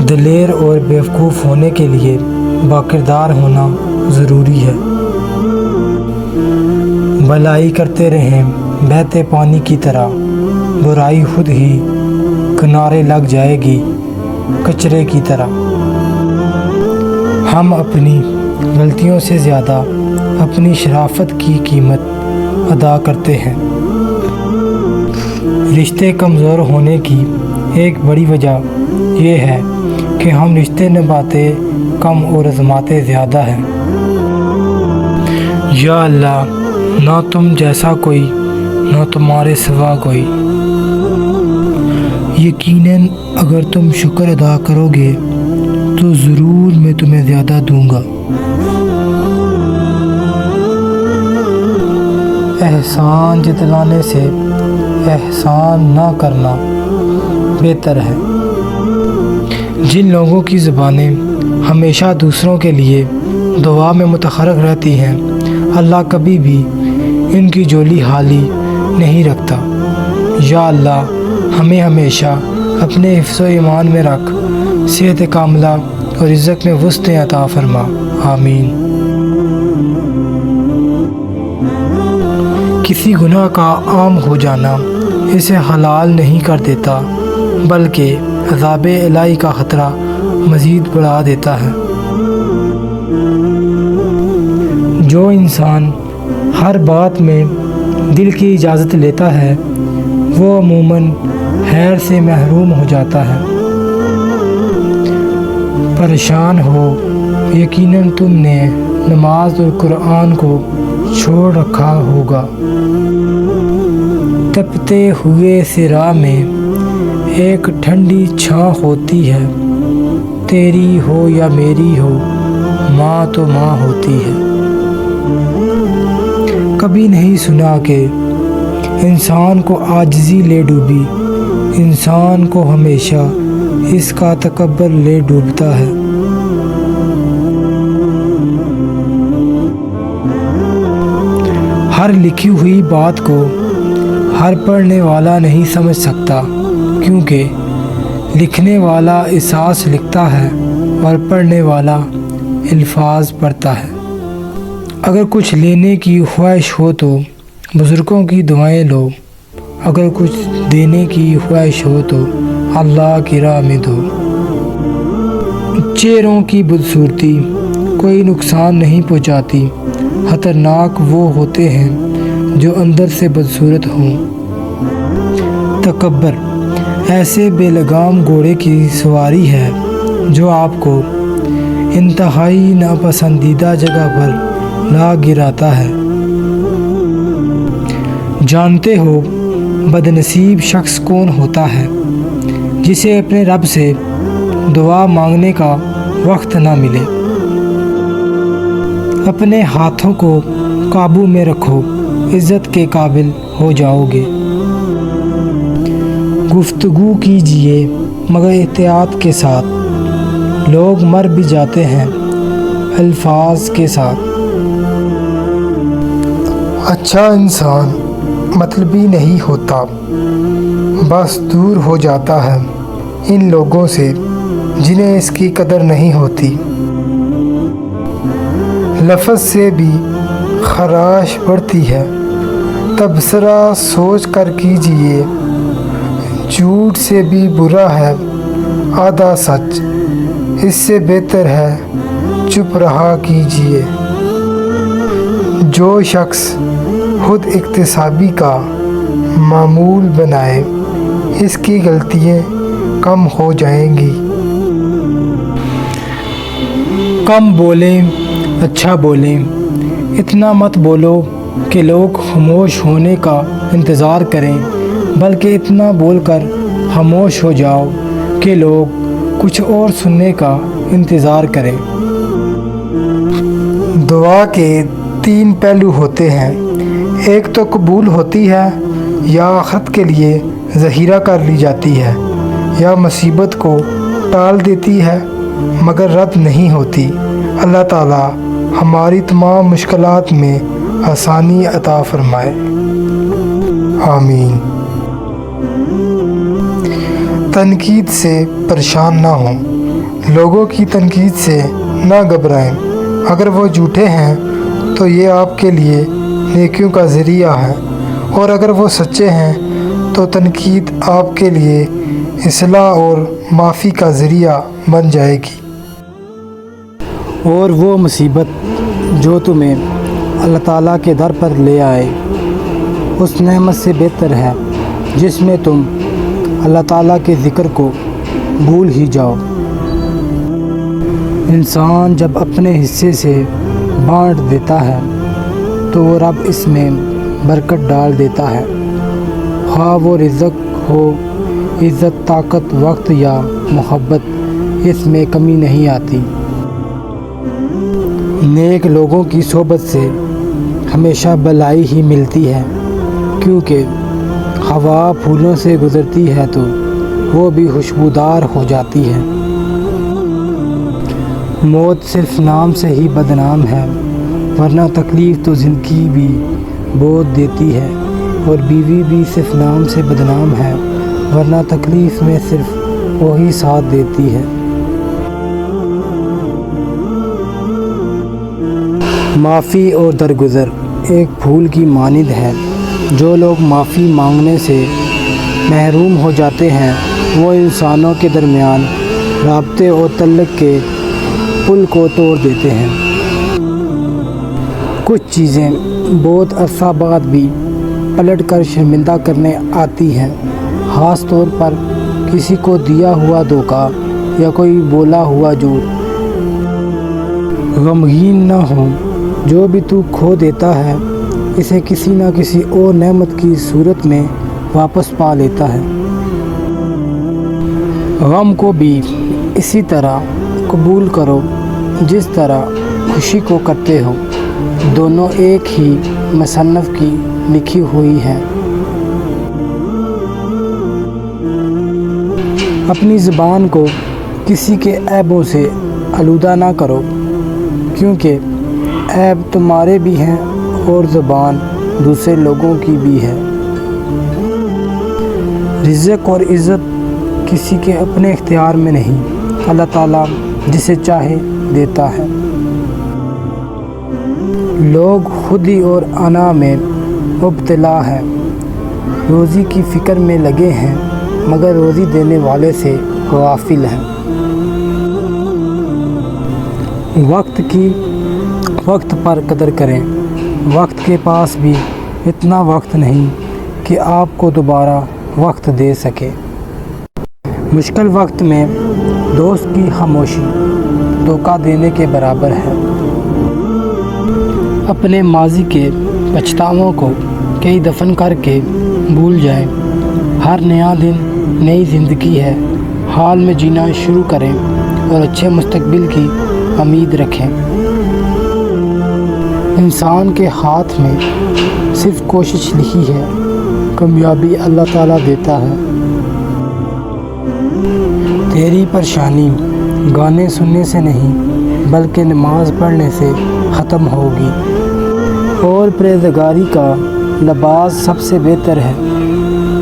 دلیر اور بیوقوف ہونے کے لیے باکردار ہونا ضروری ہے۔ بھلائی کرتے رہیں بہتے پانی کی طرح، برائی خود ہی کنارے لگ جائے گی کچرے کی طرح۔ ہم اپنی غلطیوں سے زیادہ اپنی شرافت کی قیمت ادا کرتے ہیں۔ رشتے کمزور ہونے کی ایک بڑی وجہ یہ ہے کہ ہم رشتے نبھاتے کم اور آزماتے زیادہ ہیں۔ یا اللہ، نہ تم جیسا کوئی، نہ تمہارے سوا کوئی۔ یقیناً اگر تم شکر ادا کرو گے تو ضرور میں تمہیں زیادہ دوں گا۔ احسان جتلانے سے احسان نہ کرنا بہتر ہے۔ جن لوگوں کی زبانیں ہمیشہ دوسروں کے لیے دعا میں متحرک رہتی ہیں، اللہ کبھی بھی ان کی جولی خالی نہیں رکھتا۔ یا اللہ، ہمیں ہمیشہ اپنے حفظ و ایمان میں رکھ، صحت کاملہ اور رزق میں وسعت عطا فرما۔ آمین۔ کسی گناہ کا عام ہو جانا اسے حلال نہیں کر دیتا، بلکہ عذاب الہی کا خطرہ مزید بڑھا دیتا ہے۔ جو انسان ہر بات میں دل کی اجازت لیتا ہے وہ عموماً خیر سے محروم ہو جاتا ہے۔ پریشان ہو، یقیناً تم نے نماز اور قرآن کو چھوڑ رکھا ہوگا۔ تپتے ہوئے صراع میں ایک ٹھنڈی چھاں ہوتی ہے، تیری ہو یا میری ہو، ماں تو ماں ہوتی ہے۔ کبھی نہیں سنا کہ انسان کو عاجزی لے ڈوبی، انسان کو ہمیشہ اس کا تکبر لے ڈوبتا ہے۔ ہر لکھی ہوئی بات کو ہر پڑھنے والا نہیں سمجھ سکتا، کیونکہ لکھنے والا احساس لکھتا ہے اور پڑھنے والا الفاظ پڑھتا ہے۔ اگر کچھ لینے کی خواہش ہو تو بزرگوں کی دعائیں لو، اگر کچھ دینے کی خواہش ہو تو اللہ کی راہ میں دو۔ چہروں کی بدصورتی کوئی نقصان نہیں پہنچاتی، خطرناک وہ ہوتے ہیں جو اندر سے بدصورت ہوں۔ تکبر ایسے بے لگام گھوڑے کی سواری ہے جو آپ کو انتہائی ناپسندیدہ جگہ پر لا گراتا ہے۔ جانتے ہو بد نصیب شخص کون ہوتا ہے؟ جسے اپنے رب سے دعا مانگنے کا وقت نہ ملے۔ اپنے ہاتھوں کو قابو میں رکھو، عزت کے قابل ہو جاؤ گے۔ گفتگو کیجیے مگر احتیاط کے ساتھ، لوگ مر بھی جاتے ہیں الفاظ کے ساتھ۔ اچھا انسان مطلبی نہیں ہوتا، بس دور ہو جاتا ہے ان لوگوں سے جنہیں اس کی قدر نہیں ہوتی۔ لفظ سے بھی خراش بڑھتی ہے، تبصرہ سوچ کر کیجیے۔ جھوٹ سے بھی برا ہے آدھا سچ، اس سے بہتر ہے چپ رہا کیجیے۔ جو شخص خود اکتسابی کا معمول بنائے، اس کی غلطیاں کم ہو جائیں گی۔ کم بولیں، اچھا بولیں۔ اتنا مت بولو کہ لوگ خاموش ہونے کا انتظار کریں، بلکہ اتنا بول کر خاموش ہو جاؤ کہ لوگ کچھ اور سننے کا انتظار کریں۔ دعا کے 3 پہلو ہوتے ہیں، ایک تو قبول ہوتی ہے یا آخرت کے لیے ذخیرہ کر لی جاتی ہے، یا مصیبت کو ٹال دیتی ہے مگر رد نہیں ہوتی۔ اللہ تعالی ہماری تمام مشکلات میں آسانی عطا فرمائے، آمین۔ تنقید سے پریشان نہ ہوں، لوگوں کی تنقید سے نہ گھبرائیں۔ اگر وہ جھوٹے ہیں تو یہ آپ کے لیے نیکیوں کا ذریعہ ہے، اور اگر وہ سچے ہیں تو تنقید آپ کے لیے اصلاح اور معافی کا ذریعہ بن جائے گی۔ اور وہ مصیبت جو تمہیں اللہ تعالیٰ کے در پر لے آئے اس نعمت سے بہتر ہے جس میں تم اللہ تعالیٰ کے ذکر کو بھول ہی جاؤ۔ انسان جب اپنے حصے سے بانٹ دیتا ہے تو وہ رب اس میں برکت ڈال دیتا ہے، خواہ وہ رزق ہو، عزت، طاقت، وقت یا محبت، اس میں کمی نہیں آتی۔ نیک لوگوں کی صحبت سے ہمیشہ بھلائی ہی ملتی ہے، کیونکہ ہوا پھولوں سے گزرتی ہے تو وہ بھی خوشبودار ہو جاتی ہے۔ موت صرف نام سے ہی بدنام ہے، ورنہ تکلیف تو زندگی بھی بہت دیتی ہے، اور بیوی بھی صرف نام سے بدنام ہے، ورنہ تکلیف میں صرف وہی ساتھ دیتی ہے۔ معافی اور درگزر ایک پھول کی مانند ہے۔ جو لوگ معافی مانگنے سے محروم ہو جاتے ہیں وہ انسانوں کے درمیان رابطے اور تعلق کے پل کو توڑ دیتے ہیں۔ کچھ چیزیں بہت عرصہ بعد بھی پلٹ کر شرمندہ کرنے آتی ہیں، خاص طور پر کسی کو دیا ہوا دھوکہ یا کوئی بولا ہوا جھوٹ۔ غمگین نہ ہو، جو بھی تو کھو دیتا ہے اسے کسی نہ کسی اور نعمت کی صورت میں واپس پا لیتا ہے۔ غم کو بھی اسی طرح قبول کرو جس طرح خوشی کو کرتے ہو، دونوں ایک ہی مصنف کی لکھی ہوئی ہیں۔ اپنی زبان کو کسی کے عیبوں سے آلودہ نہ کرو، کیونکہ عیب تمہارے بھی ہیں اور زبان دوسرے لوگوں کی بھی ہے۔ رزق اور عزت کسی کے اپنے اختیار میں نہیں، اللہ تعالیٰ جسے چاہے دیتا ہے۔ لوگ خودی اور انا میں مبتلا ہیں، روزی کی فکر میں لگے ہیں مگر روزی دینے والے سے غافل ہیں۔ وقت پر قدر کریں، وقت کے پاس بھی اتنا وقت نہیں کہ آپ کو دوبارہ وقت دے سکے۔ مشکل وقت میں دوست کی خاموشی دھوکہ دینے کے برابر ہے۔ اپنے ماضی کے پچھتاووں کو کئی دفن کر کے بھول جائیں۔ ہر نیا دن نئی زندگی ہے، حال میں جینا شروع کریں اور اچھے مستقبل کی امید رکھیں۔ انسان کے ہاتھ میں صرف کوشش لکھی ہے، کامیابی اللہ تعالیٰ دیتا ہے۔ تیری پریشانی گانے سننے سے نہیں بلکہ نماز پڑھنے سے ختم ہوگی، اور پرہیزگاری کا لباس سب سے بہتر ہے۔